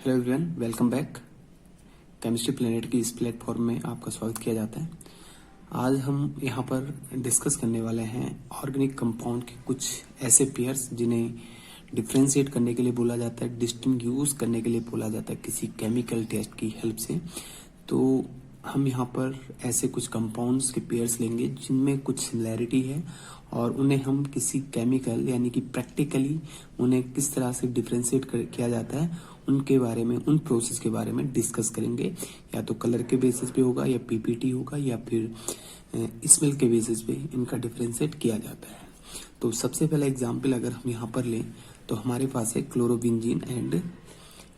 Hello everyone, welcome back. Chemistry planet की इस platform में आपका स्वागत किया जाता है। आज हम यहाँ पर डिस्कस करने वाले हैं ऑर्गेनिक कंपाउंड के कुछ ऐसे पेयर्स जिन्हें डिफ्रेंशिएट करने के लिए बोला जाता है, डिस्टिंग्विश करने के लिए बोला जाता है किसी केमिकल टेस्ट की हेल्प से। तो हम यहाँ पर ऐसे कुछ कंपाउंड्स के पेयर्स लेंगे जिनमें कुछ सिमिलैरिटी है और उन्हें हम किसी केमिकल यानी कि प्रैक्टिकली उन्हें किस तरह से डिफ्रेंशिएट किया जाता है उनके बारे में, उन प्रोसेस के बारे में डिस्कस करेंगे। या तो कलर के बेसिस पे होगा या पीपीटी होगा या फिर स्मेल के बेसिस पे इनका डिफ्रेंशिएट किया जाता है। तो सबसे पहला एग्जाम्पल अगर हम यहाँ पर लें तो हमारे पास है क्लोरोबेंजीन एंड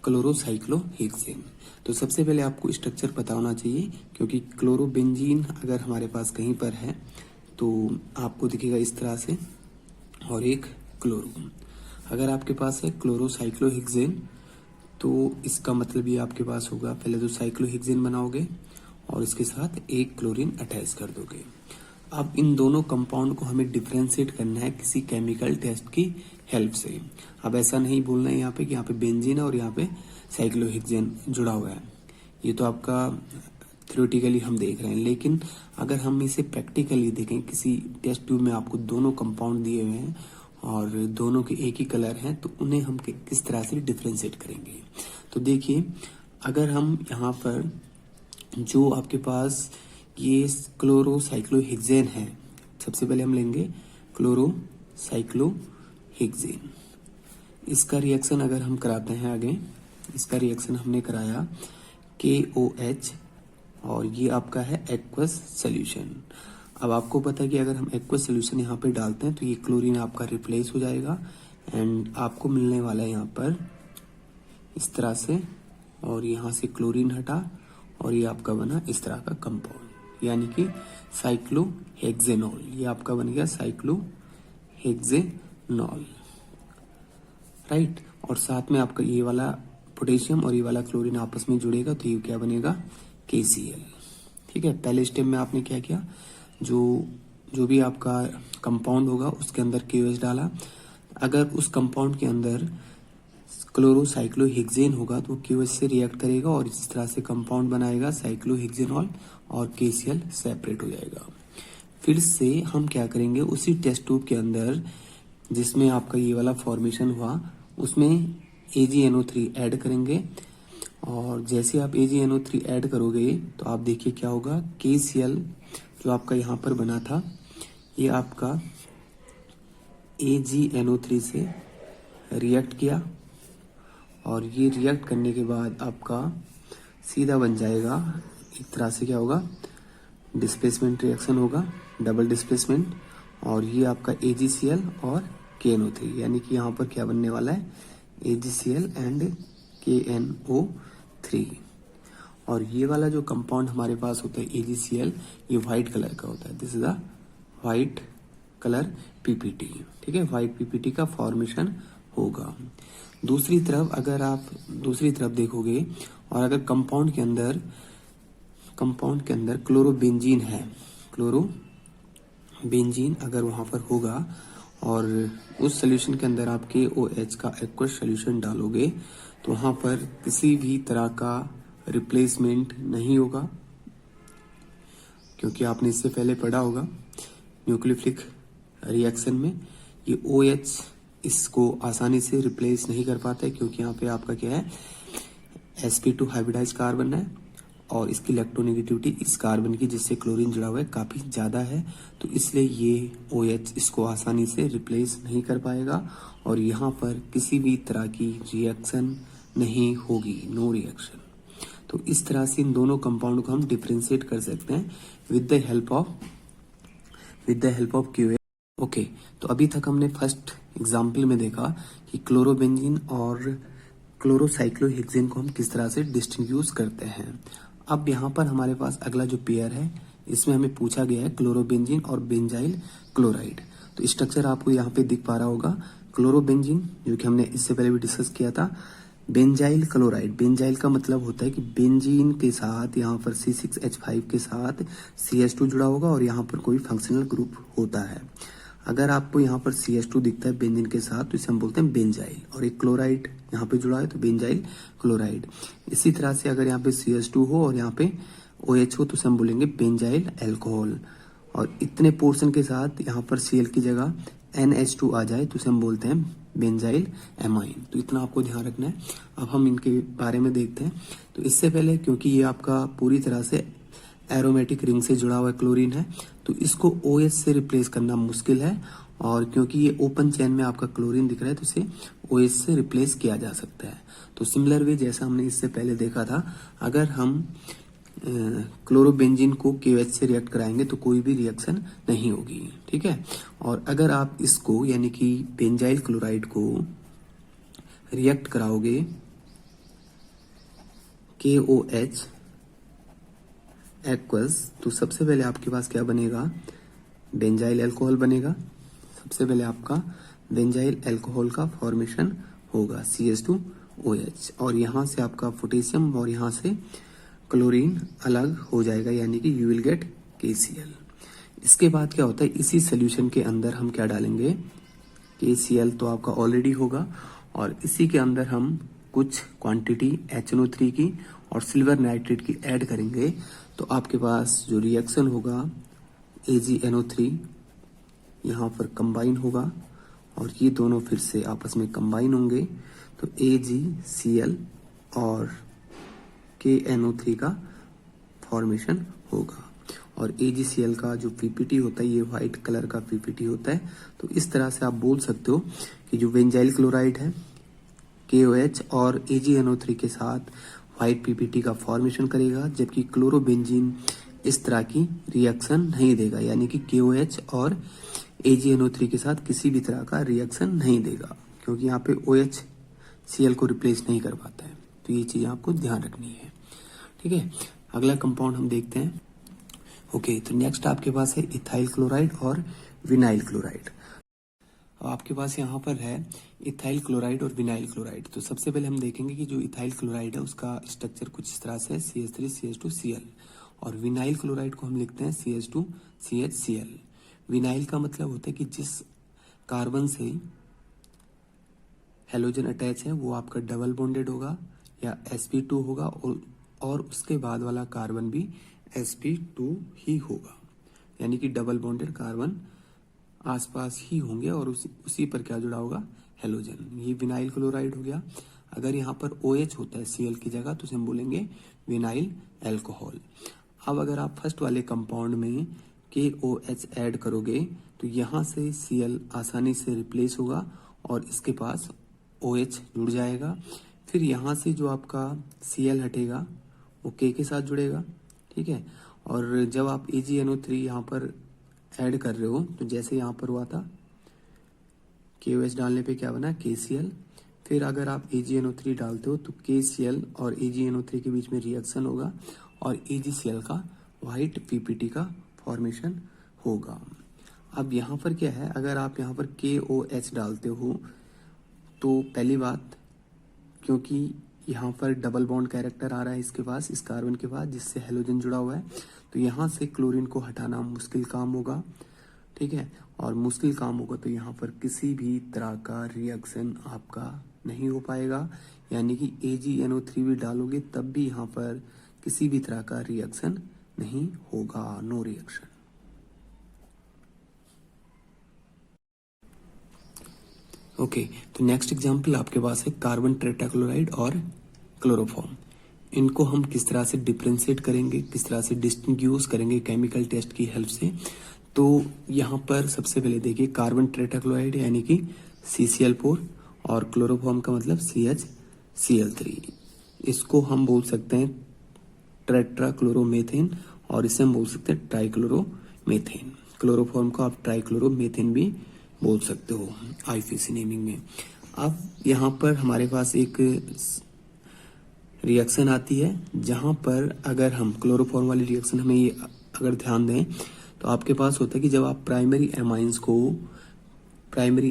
क्लोरोसाइक्लोहेक्सेन। तो सबसे पहले आपको स्ट्रक्चर पता होना चाहिए क्योंकि क्लोरोबेंजीन अगर हमारे पास कहीं पर है तो आपको दिखेगा इस तरह से, और एक क्लोरो। अगर आपके पास है क्लोरोसाइक्लोहेक्सेन तो इसका मतलब ये आपके पास होगा, पहले तो साइक्लोहेक्सेन बनाओगे और इसके साथ एक क्लोरीन अटैच कर दोगे। अब इन दोनों कंपाउंड को हमें डिफरेंशिएट करना है किसी केमिकल टेस्ट की हेल्प से। अब ऐसा नहीं बोलना है यहाँ पे कि यहाँ पे बेंजीन है और यहाँ पे साइक्लोहेक्सेन जुड़ा हुआ है, ये तो आपका थ्योरेटिकली हम देख रहे हैं। लेकिन अगर हम इसे प्रैक्टिकली देखें, किसी टेस्ट ट्यूब में आपको दोनों कंपाउंड दिए हुए हैं और दोनों के एक ही कलर हैं, तो उन्हें हम किस तरह से डिफरेंशिएट करेंगे। तो देखिए, अगर हम यहाँ पर जो आपके पास ये क्लोरोसाइक्लोहेक्सेन है, सबसे पहले हम लेंगे क्लोरोसाइक्लोहेक्सेन। इसका रिएक्शन अगर हम कराते हैं आगे, इसका रिएक्शन हमने कराया KOH और ये आपका है एक्वस सॉल्यूशन। अब आपको पता है कि अगर हम एक्वस सॉल्यूशन यहाँ पे डालते हैं तो ये क्लोरीन आपका रिप्लेस हो जाएगा एंड आपको मिलने वाला है यहाँ पर इस तरह से, और यहाँ से क्लोरीन हटा और ये आपका बना इस तरह का कंपाउंड, यानी कि साइक्लोहेक्सेनॉल। ये आपका बन गया साइक्लोहेक्सेनॉल, राइट। और साथ में आपका ये वाला पोटेशियम और ये वाला क्लोरीन आपस में जुड़ेगा तो ये क्या बनेगा, KCl। ठीक है, पहले स्टेप में आपने क्या किया, जो भी आपका कंपाउंड होगा उसके अंदर KOH डाला। अगर उस कंपाउंड के अंदर क्लोरोसाइक्लोहेक्सेन होगा तो KOH से रिएक्ट करेगा और इस तरह से कंपाउंड बनाएगा साइक्लोहेक्सेनॉल और KCl सेपरेट हो जाएगा। फिर से हम क्या करेंगे, उसी टेस्ट ट्यूब के अंदर जिसमें आपका ये वाला फॉर्मेशन हुआ उसमें AgNO3 ऐड करेंगे और जैसे आप AgNO3 ऐड करोगे तो आप देखिए क्या होगा, KCl जो आपका यहाँ पर बना था ये आपका AgNO3 से रिएक्ट किया और ये रिएक्ट करने के बाद आपका सीधा बन जाएगा एक तरह से, क्या होगा, डिस्प्लेसमेंट रिएक्शन होगा, डबल डिस्प्लेसमेंट, और ये आपका AgCl और KNO3, यानी कि यहाँ पर क्या बनने वाला है, AgCl एंड KNO3। और ये वाला जो कंपाउंड हमारे पास होता है AgCl, ये व्हाइट कलर का होता है, this is the white colour PPT। ठीक है, व्हाइट PPT का फॉर्मेशन होगा। दूसरी तरफ अगर आप दूसरी तरफ देखोगे और अगर कंपाउंड के अंदर क्लोरोबेंजीन है, क्लोरोबेंजीन अगर वहां पर होगा और उस सॉल्यूशन के अंदर आप KOH का एक्वस सॉल्यूशन डालोगे तो वहां पर किसी भी तरह का रिप्लेसमेंट नहीं होगा, क्योंकि आपने इससे पहले पढ़ा होगा न्यूक्लियोफिलिक रिएक्शन में ये OH इसको आसानी से रिप्लेस नहीं कर पाता है, क्योंकि यहाँ पे आपका क्या है, sp2 हाइब्रिडाइज कार्बन है और इसकी इलेक्ट्रोनेगेटिविटी इस कार्बन की जिससे क्लोरीन जुड़ा हुआ है काफी ज्यादा है, तो इसलिए ये OH इसको आसानी से रिप्लेस नहीं कर पाएगा और यहाँ पर किसी भी तरह की रिएक्शन नहीं होगी, नो रिएक्शन। तो इस तरह से इन दोनों कंपाउंड को हम डिफरेंशिएट कर सकते हैं with the help of QH। Okay, तो अभी तक हमने फर्स्ट एग्जाम्पल में देखा कि क्लोरोबेंजीन और क्लोरोसाइक्लोहेक्सेन को हम किस तरह से डिस्टिंग्विश करते हैं। अब यहाँ पर हमारे पास अगला जो पेयर है इसमें हमें पूछा गया है क्लोरोबेंजीन और बेंजाइल क्लोराइड। तो स्ट्रक्चर आपको यहाँ पे दिख पा रहा होगा, क्लोरोबेंजीन जो कि हमने इससे पहले भी डिस्कस किया था, बेंजाइल क्लोराइड। बेंजाइल का मतलब होता है कि बेंजीन के साथ यहाँ पर C6H5 के साथ CH2 जुड़ा होगा और यहाँ पर कोई फंक्शनल ग्रुप होता है। अगर आपको यहाँ पर CH2 दिखता है बेंजीन के साथ तो इसे हम बोलते हैं बेंजाइल, और एक क्लोराइड यहाँ पे जुड़ा है तो बेंजाइल क्लोराइड। इसी तरह से अगर यहाँ पे CH2 हो और यहाँ पे OH हो तो इसे हम बोलेंगे बेंजाइल अल्कोहल। और इतने पोर्शन के साथ यहाँ पर Cl की जगह NH2 आ जाए तो इसे हम बोलते हैं बेंजाइल एमाइन। तो इतना आपको ध्यान रखना है। अब हम इनके बारे में देखते हैं। तो इससे पहले, क्योंकि ये आपका पूरी तरह से एरोमेटिक रिंग से जुड़ा हुआ क्लोरीन है, तो इसको OH से रिप्लेस करना मुश्किल है, और क्योंकि ये ओपन चेन में आपका क्लोरीन दिख रहा है तो इसे OH से रिप्लेस किया जा सकता है। तो सिमिलर वे जैसा हमने इससे पहले देखा था, अगर हम क्लोरोबेंजीन को KOH से रिएक्ट कराएंगे तो कोई भी रिएक्शन नहीं होगी, ठीक है। और अगर आप इसको यानी कि बेंजाइल क्लोराइड को रिएक्ट कराओगे KOH एक्वस, तो सबसे पहले आपके पास क्या बनेगा, बेंजाइल अल्कोहल बनेगा। सबसे पहले आपका बेंजाइल अल्कोहल का फॉर्मेशन होगा CH2OH, और यहाँ से आपका पोटेशियम और यहाँ से क्लोरीन अलग हो जाएगा, यानी कि यू विल गेट KCl। इसके बाद क्या होता है, इसी सोल्यूशन के अंदर हम क्या डालेंगे, KCl तो आपका ऑलरेडी होगा, और इसी के अंदर हम कुछ क्वांटिटी HNO3 की और सिल्वर नाइट्रेट की ऐड करेंगे। तो आपके पास जो रिएक्शन होगा AgNO3 यहाँ पर कंबाइन होगा, और ये दोनों फिर से आपस में कंबाइन होंगे, तो AgCl और KNO3 का फॉर्मेशन होगा। और AgCl का जो PPT होता है ये व्हाइट कलर का PPT होता है। तो इस तरह से आप बोल सकते हो कि जो बेंजाइल क्लोराइड है KOH और AgNO3 के साथ व्हाइट PPT का फॉर्मेशन करेगा, जबकि क्लोरोबेंजीन इस तरह की रिएक्शन नहीं देगा, यानी कि KOH और AgNO3 के साथ किसी भी तरह का रिएक्शन नहीं देगा, क्योंकि यहाँ पे OH Cl को रिप्लेस नहीं कर पाता है। तो ये चीज आपको ध्यान रखनी है, ठीक है। अगला कंपाउंड हम देखते हैं। ओके, तो नेक्स्ट आपके पास है इथाइल क्लोराइड और विनाइल क्लोराइड। अब आपके पास यहाँ पर है इथाइल क्लोराइड और विनाइल क्लोराइड। तो सबसे पहले हम देखेंगे कि जो इथाइल क्लोराइड है उसका स्ट्रक्चर कुछ इस तरह से है, CH3 CH2 Cl, और विनाइल क्लोराइड को हम लिखते हैं CH2 CHCl। विनाइल का मतलब होता है कि जिस कार्बन से हेलोजन अटैच है वो आपका डबल बॉन्डेड होगा या sp2 होगा, और उसके बाद वाला कार्बन भी sp2 ही होगा, यानी कि डबल बॉन्डेड कार्बन आसपास ही होंगे, और उसी पर क्या जुड़ा होगा, हेलोजन। ये विनाइल क्लोराइड हो गया। अगर यहाँ पर OH होता है Cl की जगह तो उसे हम बोलेंगे विनाइल अल्कोहल। अब अगर आप फर्स्ट वाले कंपाउंड में KOH ऐड करोगे तो यहाँ से Cl आसानी से रिप्लेस होगा और इसके पास OH जुड़ जाएगा। फिर यहाँ से जो आपका Cl हटेगा वो K के साथ जुड़ेगा, ठीक है। और जब आप AgNO3 यहाँ पर ऐड कर रहे हो तो जैसे यहाँ पर हुआ था KOH डालने पे क्या बना, KCl। फिर अगर आप AgNO3 डालते हो तो KCl और AgNO3 के बीच में रिएक्शन होगा और AgCl का व्हाइट PPT का फॉर्मेशन होगा। अब यहाँ पर क्या है, अगर आप यहाँ पर KOH डालते हो तो पहली बात, क्योंकि यहाँ पर डबल बॉन्ड कैरेक्टर आ रहा है इसके पास, इस कार्बन के पास, जिससे हेलोजन जुड़ा हुआ है, तो यहाँ से क्लोरीन को हटाना मुश्किल काम होगा, ठीक है। और मुश्किल काम होगा तो यहाँ पर किसी भी तरह का रिएक्शन आपका नहीं हो पाएगा, यानी कि AgNO3 भी डालोगे तब भी यहाँ पर किसी भी तरह का रिएक्शन नहीं होगा, नो रिएक्शन। ओके, तो नेक्स्ट एग्जांपल आपके पास है कार्बन टेट्राक्लोराइड और क्लोरोफॉर्म। इनको हम किस तरह से डिफ्रेंशिएट करेंगे, किस तरह से डिस्टिंग्विश करेंगे केमिकल टेस्ट की हेल्प से। तो यहाँ पर सबसे पहले देखिए, कार्बन टेट्राक्लोराइड यानी कि CCl4 और क्लोरोफॉर्म का मतलब CHCl3। इसको हम बोल सकते हैं टेट्राक्लोरोमेथेन और इसे हम बोल सकते हैं ट्राइक्लोरोमेथेन। क्लोरोफॉर्म को आप ट्राइक्लोरोमेथेन भी बोल सकते हो IPC नेमिंग में। अब यहाँ पर हमारे पास एक रिएक्शन आती है जहां पर अगर हम क्लोरोफॉर्म वाली रिएक्शन हमें ये अगर ध्यान दें तो आपके पास होता है कि जब आप प्राइमरी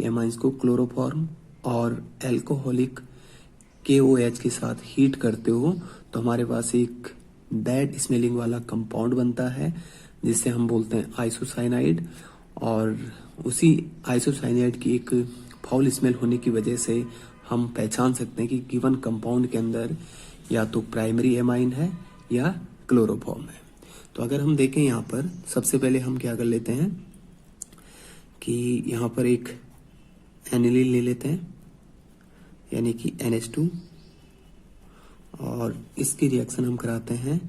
एमाइंस को क्लोरोफॉर्म और अल्कोहलिक KOH के साथ हीट करते हो तो हमारे पास एक बैड स्मेलिंग वाला कंपाउंड बनता है जिसे हम बोलते हैं आइसोसाइनाइड। और उसी आइसोसाइनाइड की एक फाउल स्मेल होने की वजह से हम पहचान सकते हैं कि गिवन कंपाउंड के अंदर या तो प्राइमरी एमाइन है या क्लोरोफॉर्म है। तो अगर हम देखें यहाँ पर सबसे पहले हम क्या कर लेते हैं कि यहाँ पर एक एनिलीन ले लेते हैं, यानी कि NH2, और इसकी रिएक्शन हम कराते हैं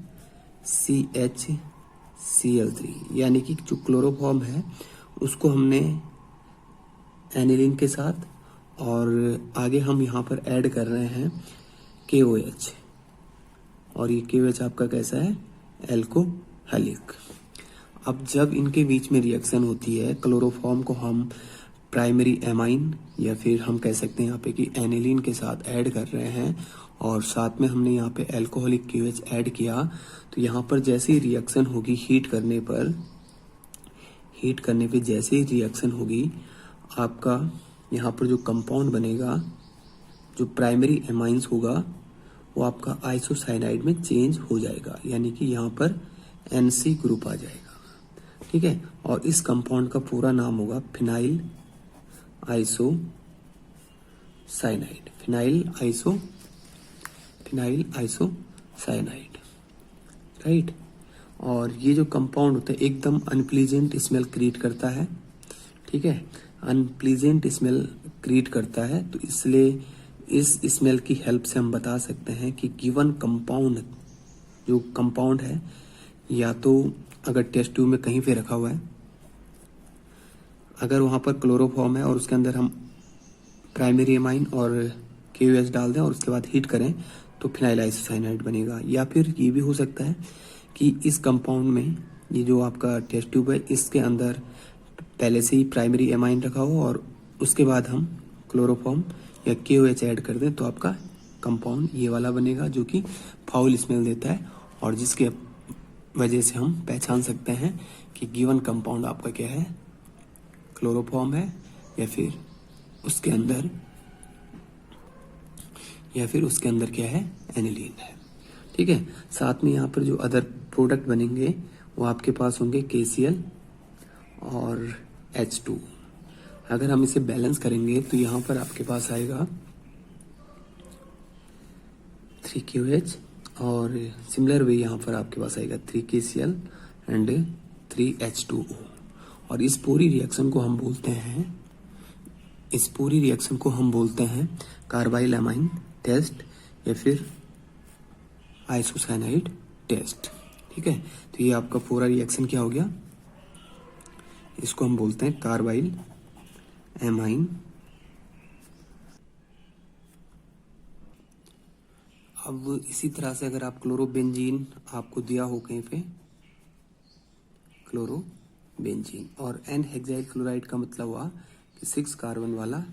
CHCl3, यानी कि जो क्लोरोफॉर्म है उसको हमने एनिलीन के साथ, और आगे हम यहाँ पर ऐड कर रहे हैं KOH, और ये KOH आपका कैसा है, एल्कोहलिक। अब जब इनके बीच में रिएक्शन होती है, क्लोरोफॉर्म को हम प्राइमरी एमाइन या फिर हम कह सकते हैं यहाँ पे कि एनिलीन के साथ ऐड कर रहे हैं, और साथ में हमने यहाँ पे एल्कोहलिक KOH ऐड किया, तो यहाँ पर जैसे ही रिएक्शन होगी हीट करने पे जैसे ही रिएक्शन होगी, आपका यहाँ पर जो कंपाउंड बनेगा, जो प्राइमरी एमाइंस होगा, वो आपका आइसोसाइनाइड में चेंज हो जाएगा, यानी कि यहाँ पर NC ग्रुप आ जाएगा। ठीक है, और इस कंपाउंड का पूरा नाम होगा phenyl isocyanide, phenyl isocyanide, right. और ये जो कंपाउंड होता है एकदम अनप्लीजेंट स्मेल क्रिएट करता है। ठीक है, अनप्लीजेंट स्मेल क्रिएट करता है, तो इसलिए इस स्मेल की हेल्प से हम बता सकते हैं कि गिवन कंपाउंड, जो कंपाउंड है, या तो अगर टेस्ट ट्यूब में कहीं पे रखा हुआ है, अगर वहां पर क्लोरोफॉर्म है और उसके अंदर हम प्राइमरी एमाइन और KOH डाल दें और उसके बाद हीट करें तो फिनाइल आइसोसाइनाइड बनेगा। या फिर ये भी हो सकता है कि इस कंपाउंड में, ये जो आपका टेस्ट ट्यूब है, इसके अंदर पहले से ही प्राइमरी एमाइन रखा हो और उसके बाद हम क्लोरोफॉर्म या KOH ऐड कर दें, तो आपका कंपाउंड ये वाला बनेगा जो कि फाउल स्मेल देता है, और जिसके वजह से हम पहचान सकते हैं कि गिवन कंपाउंड आपका क्या है, क्लोरोफॉर्म है या फिर उसके अंदर क्या है, एनिलीन है। ठीक है, साथ में यहाँ पर जो अदर प्रोडक्ट बनेंगे वो आपके पास होंगे KCl और H2। अगर हम इसे बैलेंस करेंगे तो यहाँ पर आपके पास आएगा 3KOH, और सिमिलर वे यहाँ पर आपके पास आएगा 3KCl एंड 3H2O। और इस पूरी रिएक्शन को हम बोलते हैं कार्बाइल एमाइन टेस्ट या फिर आइसोसाइनाइड टेस्ट। ठीक है, तो ये आपका पूरा रिएक्शन क्या हो गया, इसको हम बोलते हैं कार्बाइल एमाइन। अब इसी तरह से अगर आप क्लोरोबेंजीन आपको दिया हो कहीं पे, क्लोरोबेंजीन, और N हेक्साइल क्लोराइड का मतलब हुआ कि 6 कार्बन वाला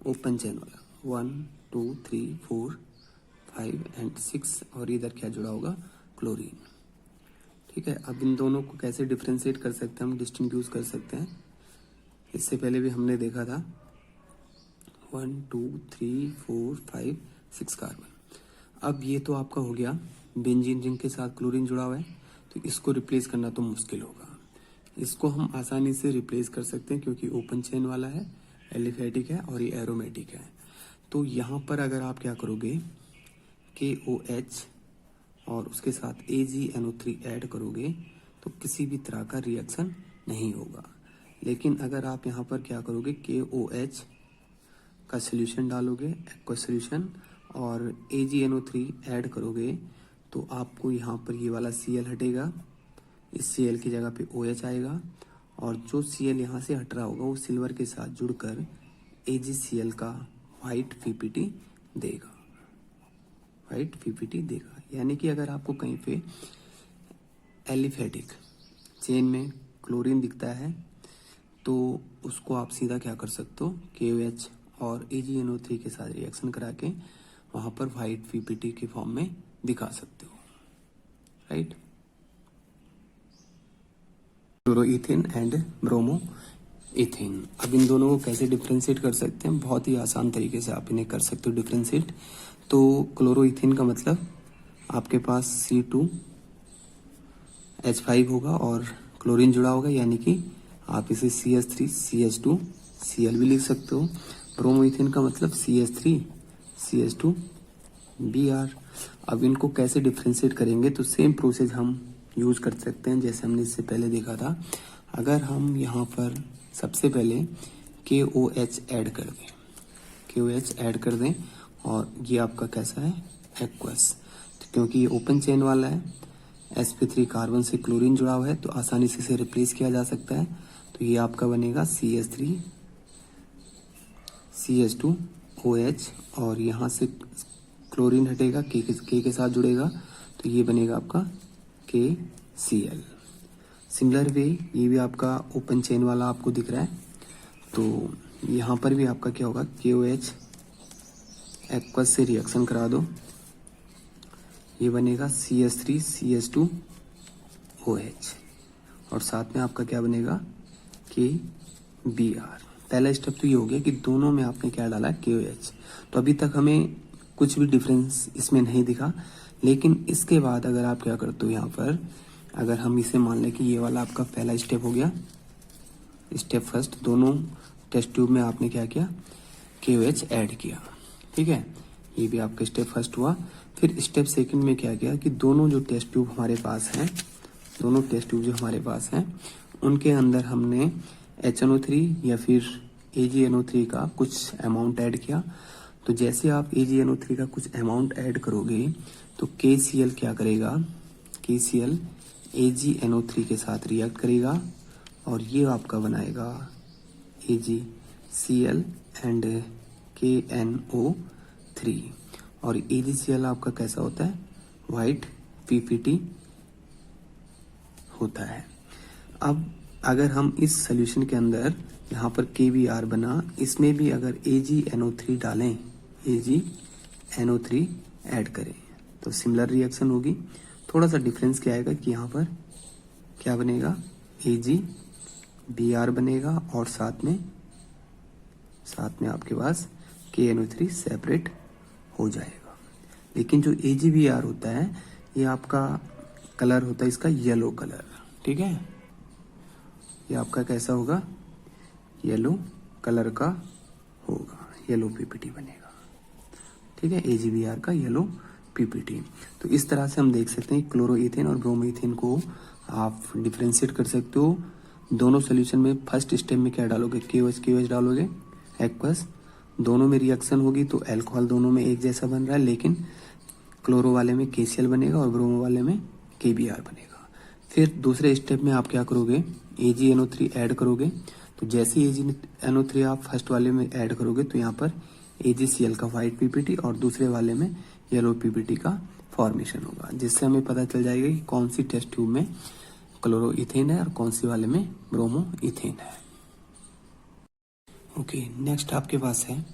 ओपन चेन वाला, 1 2 3 4 5 एंड 6, और इधर क्या जुड़ा होगा, क्लोरीन। ठीक है, अब इन दोनों को कैसे डिफ्रेंशिएट कर सकते हैं, हम डिस्टिंग्विश कर सकते हैं। इससे पहले भी हमने देखा था 1 2 3 4 5 6 कार्बन। अब ये तो आपका हो गया बेंजीन रिंग के साथ क्लोरीन जुड़ा हुआ है, तो इसको रिप्लेस करना तो मुश्किल होगा। इसको हम आसानी से रिप्लेस कर सकते हैं क्योंकि ओपन चेन वाला है, एलिफेटिक है और ये एरोमेटिक है। तो यहाँ पर अगर आप क्या करोगे, KOH और उसके साथ AgNO3 ऐड करोगे तो किसी भी तरह का रिएक्शन नहीं होगा। लेकिन अगर आप यहाँ पर क्या करोगे, KOH का सोल्यूशन डालोगे, एक्वा सोल्यूशन, और AgNO3 ऐड करोगे, तो आपको यहाँ पर ये वाला Cl हटेगा, इस Cl की जगह पे OH आएगा, और जो Cl यहाँ से हट रहा होगा वो सिल्वर के साथ जुड़कर AgCl का व्हाइट PPT देगा। यानी कि अगर आपको कहीं पे एलिफेटिक चेन में क्लोरीन दिखता है तो उसको आप सीधा क्या कर सकते हो, KOH और AgNO3 के साथ रिएक्शन करा के वहां पर व्हाइट PPT के फॉर्म में दिखा सकते हो, right. Chloroethane and bromo ethane. अब इन दोनों को कैसे डिफ्रेंशिएट कर सकते हैं, बहुत ही आसान तरीके से आप इन्हें कर सकते हो डिफ्रेंशिएट। तो क्लोरोइथेन का मतलब आपके पास C2H5 होगा और क्लोरीन जुड़ा होगा, यानी कि आप इसे CH3 CH2 Cl भी लिख सकते हो। ब्रोमोइथेन का मतलब CH3 CH2 Br। अब इनको कैसे डिफ्रेंशिएट करेंगे, तो सेम प्रोसेस हम यूज कर सकते हैं जैसे हमने इससे पहले देखा था। अगर हम यहाँ पर सबसे पहले KOH ऐड कर दें, KOH ऐड कर दें, और ये आपका कैसा है, एक्वस। तो क्योंकि ये ओपन चेन वाला है, sp3 कार्बन से क्लोरीन जुड़ा हुआ है, तो आसानी से इसे रिप्लेस किया जा सकता है। तो ये आपका बनेगा CH3 CH2 OH, और यहाँ से क्लोरीन हटेगा, K के साथ जुड़ेगा, तो ये बनेगा आपका KCl। सिमिलर वे ये भी आपका ओपन चेन वाला आपको दिख रहा है, तो यहाँ पर भी आपका क्या होगा, KOH एक्वस से रिएक्शन करा दो, ये बनेगा CH3 CH2 OH, और साथ में आपका क्या बनेगा, KBr। पहला स्टेप तो ये हो गया कि दोनों में आपने क्या डाला, KOH। तो अभी तक हमें कुछ भी डिफरेंस इसमें नहीं दिखा, लेकिन इसके बाद अगर आप क्या करते हो, यहाँ पर अगर हम इसे मान लें कि ये वाला आपका पहला स्टेप हो गया, स्टेप फर्स्ट, दोनों टेस्ट ट्यूब में आपने क्या किया, KOH ऐड किया, ठीक है, ये भी आपका स्टेप फर्स्ट हुआ। फिर स्टेप सेकंड में क्या किया कि दोनों जो टेस्ट ट्यूब हमारे पास हैं, दोनों टेस्ट ट्यूब जो हमारे पास हैं, उनके अंदर हमने HNO3 या फिर AgNO3 का कुछ अमाउंट ऐड किया। तो जैसे आप AgNO3 का कुछ अमाउंट ऐड करोगे, तो KCl क्या करेगा, KCl AgNO3 के साथ रिएक्ट करेगा, और ये आपका बनाएगा AgCl एंड KNO3। और AgCl आपका कैसा होता है, वाइट PPT होता है। अब अगर हम इस सोल्यूशन के अंदर यहाँ पर KBr बना, इसमें भी अगर AgNO3 डालें, AgNO3 ऐड करें, तो सिमिलर रिएक्शन होगी। थोड़ा सा डिफरेंस क्या आएगा कि यहाँ पर क्या बनेगा, AgBr बनेगा, और साथ में आपके पास KNO3 सेपरेट हो जाएगा। लेकिन जो AgBr होता है, ये आपका कलर होता है इसका येलो कलर, ठीक है, ये आपका कैसा होगा, येलो कलर का होगा, येलो PPT बनेगा, ठीक है, AgBr का येलो PPT। तो इस तरह से हम देख सकते हैं क्लोरोइथेन और ब्रोमोइथेन को आप डिफ्रेंशिएट कर सकते हो। दोनों सोल्यूशन में फर्स्ट स्टेप में क्या डालोगे, KOH डालोगे, एक्वस, दोनों में रिएक्शन होगी तो अल्कोहल दोनों में एक जैसा बन रहा है, लेकिन क्लोरो वाले में KCl बनेगा और ब्रोमो वाले में KBr बनेगा। फिर दूसरे स्टेप में आप क्या करोगे, AgNO3 ऐड करोगे। तो जैसे AgNO3 आप फर्स्ट वाले में ऐड करोगे, तो यहाँ पर AgCl का व्हाइट PPT और दूसरे वाले में येलो PPT का फॉर्मेशन होगा, जिससे हमें पता चल जाएगा कि कौन सी टेस्ट ट्यूब में क्लोरोइथेन है और कौन सी वाले में ब्रोमोइथेन है। ओके, नेक्स्ट आपके पास है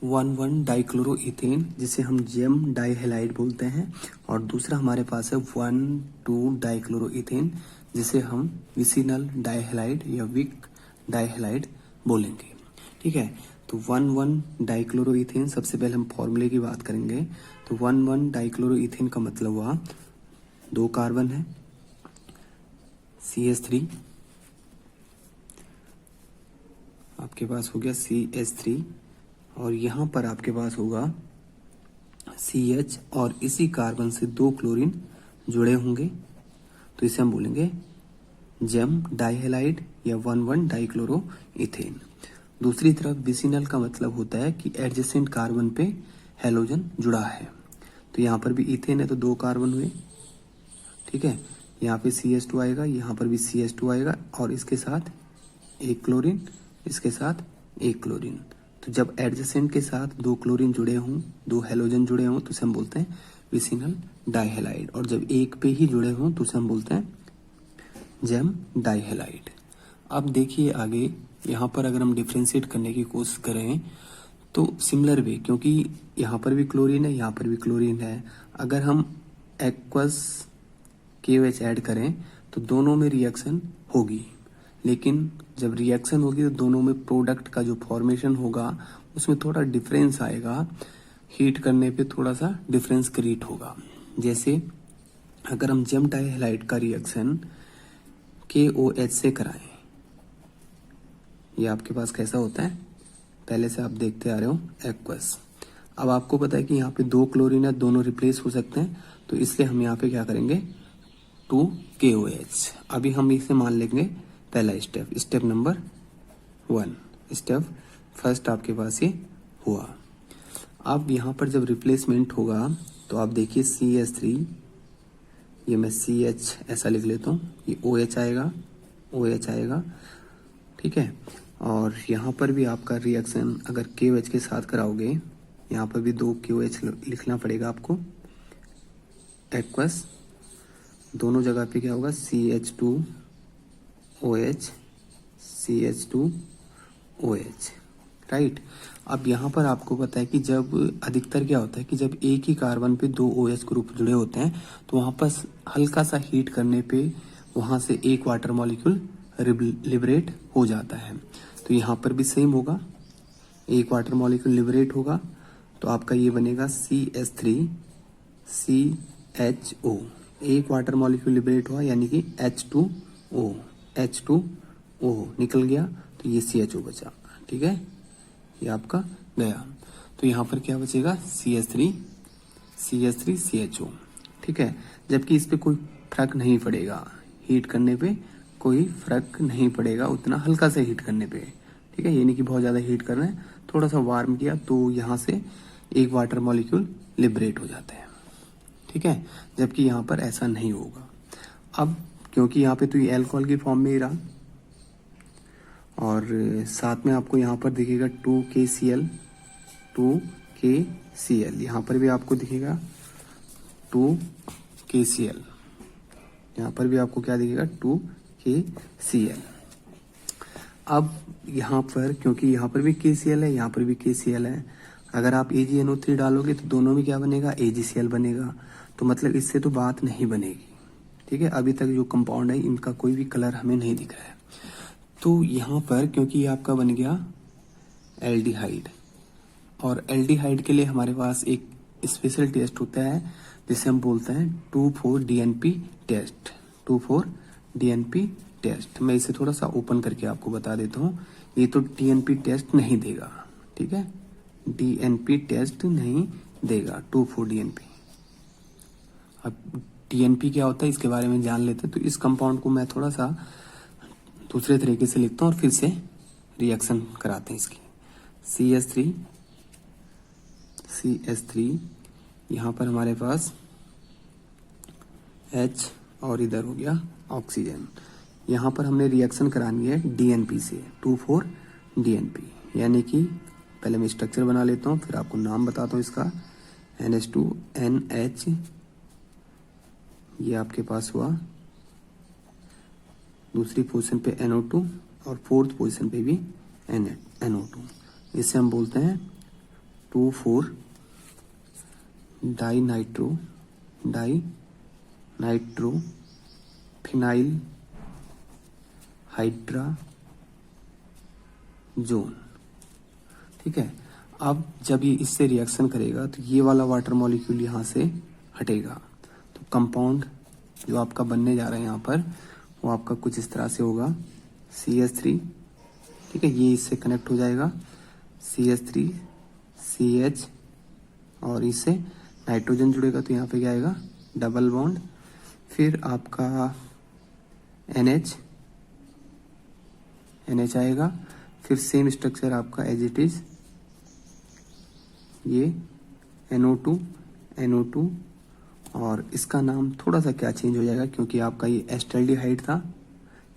1,1 डाइक्लोरोइथेन, जिसे हम जेम डाइहेलाइड बोलते हैं, और दूसरा हमारे पास है 1,2 डाइक्लोरोइथेन, जिसे हम विसिनल डाइहेलाइड या विक डाइहेलाइड बोलेंगे, ठीक है। तो 1,1 डाइक्लोरोइथेन, सबसे पहले हम फॉर्मूले की बात करेंगे। तो 1,1 डाइक्लोरोइथेन का मतलब हुआ 2 कार्बन है, CH3 आपके पास हो गया, CH3, और यहाँ पर आपके पास होगा CH, और इसी कार्बन से 2 क्लोरीन जुड़े होंगे, तो इसे हम बोलेंगे जेम डाइहेलाइड या 1,1 डाइक्लोरोइथेन। दूसरी तरफ विसिनल का मतलब होता है कि एडजेसेंट कार्बन पे हेलोजन जुड़ा है। तो यहाँ पर भी इथेन है तो 2 कार्बन हुए, ठीक है, यहाँ पे CH2 आएगा, यहाँ पर भी CH2 आएगा, और इसके साथ 1 क्लोरीन, इसके साथ 1 क्लोरीन। तो जब एडजेसेंट के साथ 2 क्लोरीन जुड़े हों, 2 हेलोजन जुड़े हों, तो उसे हम बोलते हैं विसिनल डाइहेलाइड, और जब एक पे ही जुड़े हों तो उसे हम बोलते हैं जेम डाइहेलाइड। अब देखिए आगे, यहाँ पर अगर हम डिफ्रेंशिएट करने की कोशिश करें तो सिमिलर वे, क्योंकि यहाँ पर भी क्लोरीन है, यहाँ पर भी क्लोरीन है, अगर हम एक्वस KOH ऐड करें तो दोनों में रिएक्शन होगी, लेकिन जब रिएक्शन होगी तो दोनों में प्रोडक्ट का जो फॉर्मेशन होगा उसमें थोड़ा डिफरेंस आएगा, हीट करने पे थोड़ा सा डिफरेंस क्रिएट होगा। जैसे अगर हम जेम डाइहेलाइड का रिएक्शन KOH से कराएं, ये आपके पास कैसा होता है, पहले से आप देखते आ रहे हो, एक्वस। अब आपको पता है कि यहाँ पे 2 क्लोरीन है, दोनों रिप्लेस हो सकते हैं, तो इसलिए हम यहाँ पे क्या करेंगे, 2KOH। अभी हम इसे मान लेंगे पहला step, step number 1, step first आपके पास ये हुआ। अब यहाँ पर जब रिप्लेसमेंट होगा तो आप देखिए CH3, ये मैं CH ऐसा लिख लेता हूँ, ये OH आएगा, OH आएगा, ठीक है। और यहाँ पर भी आपका रिएक्शन अगर KOH के साथ कराओगे, यहाँ पर भी 2 KOH लिखना पड़ेगा आपको, एक्वस। दोनों जगह पे क्या होगा, CH2OH, CH2OH, राइट। अब यहाँ पर आपको पता है कि जब अधिकतर क्या होता है कि जब एक ही कार्बन पे 2 OH ग्रुप जुड़े होते हैं तो वहाँ पर हल्का सा हीट करने पे वहाँ से एक वाटर मॉलिक्यूल लिबरेट हो जाता है। तो यहाँ पर भी सेम होगा, एक वाटर मॉलिक्यूल लिबरेट होगा तो आपका ये बनेगा CH3CHO, एक वाटर मॉलिक्यूल लिबरेट हुआ यानी कि H2O, H2O निकल गया तो ये CHO बचा, ठीक है, ये आपका गया। तो यहाँ पर क्या बचेगा, CH3CHO, ठीक है। जबकि इस पे कोई फर्क नहीं पड़ेगा, हीट करने पे कोई फर्क नहीं पड़ेगा, उतना हल्का से हीट करने पे, ठीक है। ये नहीं कि बहुत ज़्यादा हीट कर रहे हैं, थोड़ा सा वार्म किया तो यहाँ से एक वाटर मॉलिक्यूल लिबरेट हो जाते हैं, ठीक है। जबकि यहाँ पर ऐसा नहीं होगा। अब क्योंकि यहाँ पे तो ये अल्कोहल की फॉर्म में ही रहा और साथ में आपको यहाँ पर दिखेगा 2KCl, 2KCl, यहाँ पर भी आपको दिखेगा 2KCl, यहाँ पर भी आपको क्या दिखेगा, 2KCl। अब यहाँ पर क्योंकि यहाँ पर भी KCl है, यहाँ पर भी KCl है, अगर आप AgNO3 डालोगे तो दोनों में क्या बनेगा, AgCl बनेगा। तो मतलब इससे तो बात नहीं बनेगी, ठीक है। अभी तक जो कंपाउंड है इनका कोई भी कलर हमें नहीं दिख रहा है। तो यहाँ पर क्योंकि ये आपका बन गया एल्डिहाइड, और एल्डिहाइड के लिए हमारे पास एक स्पेशल टेस्ट होता है जिसे हम बोलते हैं 2,4-DNP टेस्ट, 2,4-DNP टेस्ट। मैं इसे थोड़ा सा ओपन करके आपको बता देता हूँ। ये तो DNP टेस्ट नहीं देगा, ठीक है, DNP टेस्ट नहीं देगा, 2,4-DNP। अब DNP क्या होता है इसके बारे में जान लेते हैं। तो इस कंपाउंड को मैं थोड़ा सा दूसरे तरीके से लिखता हूँ और फिर से रिएक्शन कराते हैं इसकी। CH3 यहाँ पर हमारे पास H और इधर हो गया ऑक्सीजन। यहाँ पर हमने रिएक्शन करानी है DNP से, 2,4-DNP, यानी कि पहले मैं स्ट्रक्चर बना लेता हूँ फिर आपको नाम बताता हूँ इसका। NH2NH, ये आपके पास हुआ, दूसरी पोजीशन पे NO2 और फोर्थ पोजीशन पे भी NO2। इसे हम बोलते हैं 2,4-डाइनाइट्रो फिनाइल हाइड्राजोन, ठीक है। अब जब ये इससे रिएक्शन करेगा तो ये वाला वाटर मॉलिक्यूल यहाँ से हटेगा, तो कंपाउंड जो आपका बनने जा रहा है यहाँ पर वो आपका कुछ इस तरह से होगा, CH3, ठीक है, ये इससे कनेक्ट हो जाएगा, CH3 CH, और इससे नाइट्रोजन जुड़ेगा तो यहाँ पे क्या आएगा, डबल बॉन्ड, फिर आपका NH आएगा, फिर सेम स्ट्रक्चर आपका एज इट इज, ये NO2 और इसका नाम थोड़ा सा क्या चेंज हो जाएगा क्योंकि आपका ये एस्टल्डिहाइड था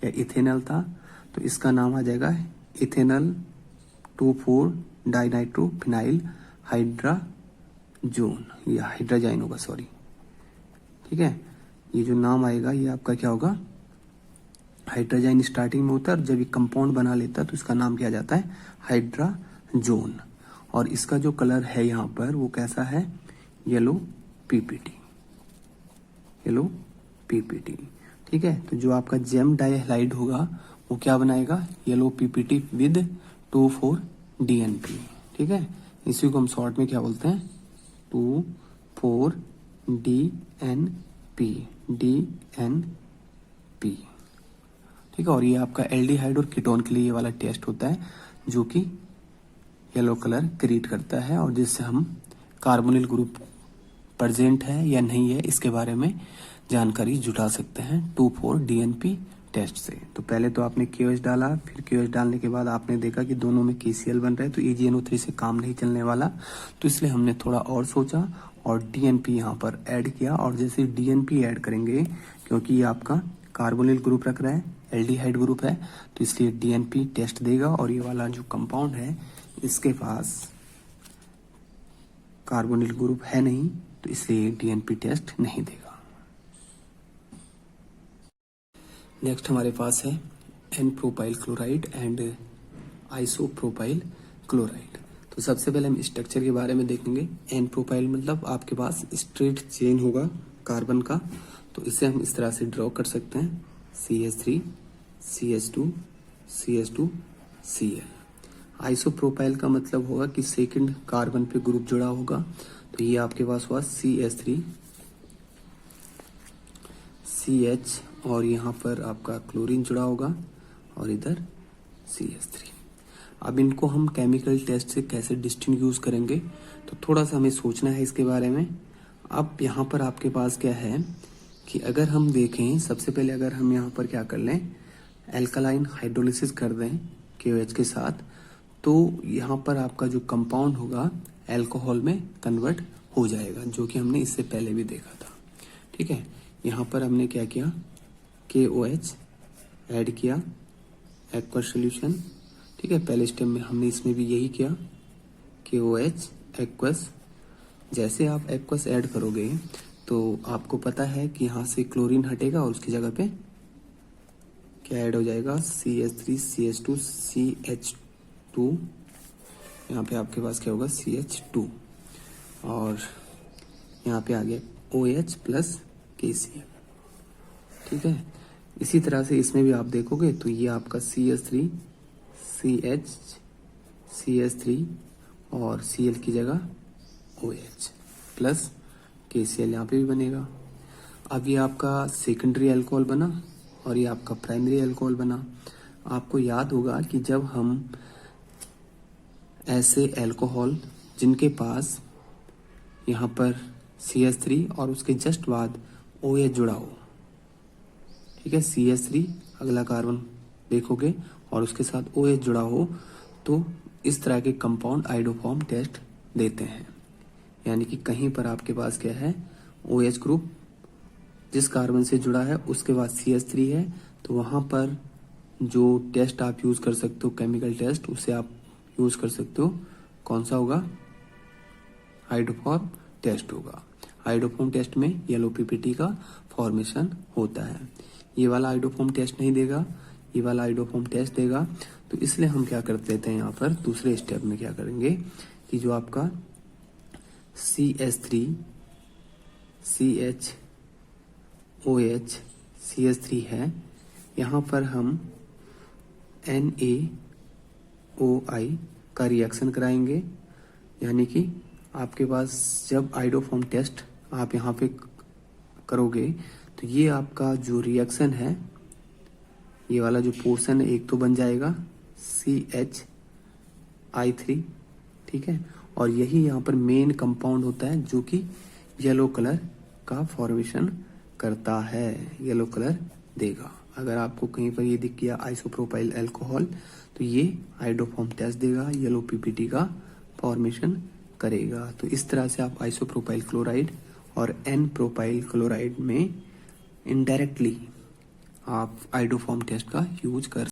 या इथेनॉल था, तो इसका नाम आ जाएगा इथेनॉल 2,4-डाइनाइट्रो फिनाइल हाइड्राजोन, या हाइड्राजाइन होगा, सॉरी, ठीक है। ये जो नाम आएगा ये आपका क्या होगा, हाइड्राजाइन स्टार्टिंग में होता है और जब ये कंपाउंड बना लेता है तो इसका नाम क्या जाता है, हाइड्राजोन। और इसका जो कलर है यहाँ पर वो कैसा है, येलो पीपीटी, ठीक है। तो जो आपका जेम डाइहाइड होगा वो क्या बनाएगा, येलो पीपीटी विद 2,4-DNP, ठीक है। इसी को हम शॉर्ट में क्या बोलते हैं, 2,4-DNP, ठीक ठीक है। और ये आपका एल्डिहाइड और कीटोन के लिए ये वाला टेस्ट होता है जो कि येलो कलर क्रिएट करता है और जिससे हम कार्बोनिल ग्रुप प्रेजेंट है या नहीं है इसके बारे में जानकारी जुटा सकते हैं 2,4 DNP टेस्ट से। तो पहले तो आपने KOH डाला, फिर KOH डालने के बाद आपने देखा कि दोनों में KCl बन रहा है, तो AgNO3 से काम नहीं चलने वाला, तो इसलिए हमने थोड़ा और सोचा और DNP यहाँ पर ऐड किया। और जैसे DNP ऐड करेंगे, क्योंकि ये आपका कार्बोनिल ग्रुप रख रहा है, एल्डिहाइड ग्रुप है, तो इसलिए DNP टेस्ट देगा। और ये वाला जो कंपाउंड है इसके पास कार्बोनिल ग्रुप है नहीं, तो इसलिए DNP टेस्ट नहीं देगा। नेक्स्ट हमारे पास है N-प्रोपाइल क्लोराइड एंड आइसोप्रोपाइल क्लोराइड। तो सबसे पहले हम स्ट्रक्चर के बारे में देखेंगे। N-प्रोपाइल मतलब आपके पास स्ट्रेट चेन होगा कार्बन का, तो इसे हम इस तरह से ड्रॉ कर सकते हैं CH3 CH2 CH2 Cl। Isopropyl का मतलब होगा कि सेकंड कार्बन पे ग्रुप जुड़ा होगा, तो ये आपके पास हुआ CH3 CH और यहाँ पर आपका क्लोरीन जुड़ा होगा और इधर CH3। अब इनको हम केमिकल टेस्ट से कैसे डिस्टिंग्विश करेंगे, तो थोड़ा सा हमें सोचना है इसके बारे में। अब यहाँ पर आपके पास क्या है कि अगर हम देखें, सबसे पहले अगर हम यहाँ पर क्या कर लें, एल्कलाइन हाइड्रोलिसिस कर दें KOH के साथ, तो यहाँ पर आपका जो कंपाउंड होगा अल्कोहल में कन्वर्ट हो जाएगा, जो कि हमने इससे पहले भी देखा था। ठीक है, यहाँ पर हमने क्या किया, KOH ऐड किया एक्वस सोल्यूशन। ठीक है, पहले स्टेप में हमने इसमें भी यही किया, KOH एक्वस। जैसे आप एक्वस ऐड करोगे तो आपको पता है कि यहाँ से क्लोरीन हटेगा और उसकी जगह पे क्या ऐड हो जाएगा, CH3 CH2 CH2। यहाँ पे आपके पास क्या होगा, CH2 और यहाँ पे आ गया OH प्लस KCl। ठीक है, इसी तरह से इसमें भी आप देखोगे तो ये आपका CH3 CH CH3 और Cl की जगह OH प्लस KCl यहाँ पे भी बनेगा। अब ये आपका सेकेंडरी अल्कोहल बना और ये आपका प्राइमरी अल्कोहल बना। आपको याद होगा कि जब हम ऐसे अल्कोहल जिनके पास यहाँ पर CH3 और उसके जस्ट बाद OH जुड़ा हो, ठीक है, CH3 अगला कार्बन देखोगे और उसके साथ OH जुड़ा हो, तो इस तरह के कंपाउंड आइडोफॉर्म टेस्ट देते हैं। यानी कि कहीं पर आपके पास क्या है, OH ग्रुप जिस कार्बन से जुड़ा है उसके बाद CH3 है, तो वहां पर जो टेस्ट आप यूज कर सकते हो केमिकल टेस्ट, उसे आप यूज कर सकते हो। कौन सा होगा, आइडोफॉर्म टेस्ट होगा। आइडोफॉर्म टेस्ट में येलो PPT का फॉर्मेशन होता है। ये वाला आइडोफॉर्म टेस्ट नहीं देगा, ये वाला आइडोफॉर्म टेस्ट देगा। तो इसलिए हम क्या कर देते हैं, यहाँ पर दूसरे स्टेप में क्या करेंगे कि जो आपका CH3 CH OH CH3 है, यहाँ पर हम NaOI का रिएक्शन कराएंगे। यानी कि आपके पास जब आइडोफॉर्म टेस्ट आप यहाँ पे करोगे तो ये आपका जो रिएक्शन है, ये वाला जो पोर्शन है, एक तो बन जाएगा CHI3। ठीक है, और यही यहाँ पर मेन कंपाउंड होता है जो कि येलो कलर का फॉर्मेशन करता है, येलो कलर देगा। अगर आपको कहीं पर ये दिख गया आइसोप्रोपाइल अल्कोहल, तो ये आइडोफॉर्म टेस्ट देगा, येलो PPT का फॉर्मेशन करेगा। तो इस तरह से आप आइसोप्रोपाइल क्लोराइड और N-प्रोपाइल क्लोराइड में इनडायरेक्टली आप आइडोफॉर्म टेस्ट का यूज कर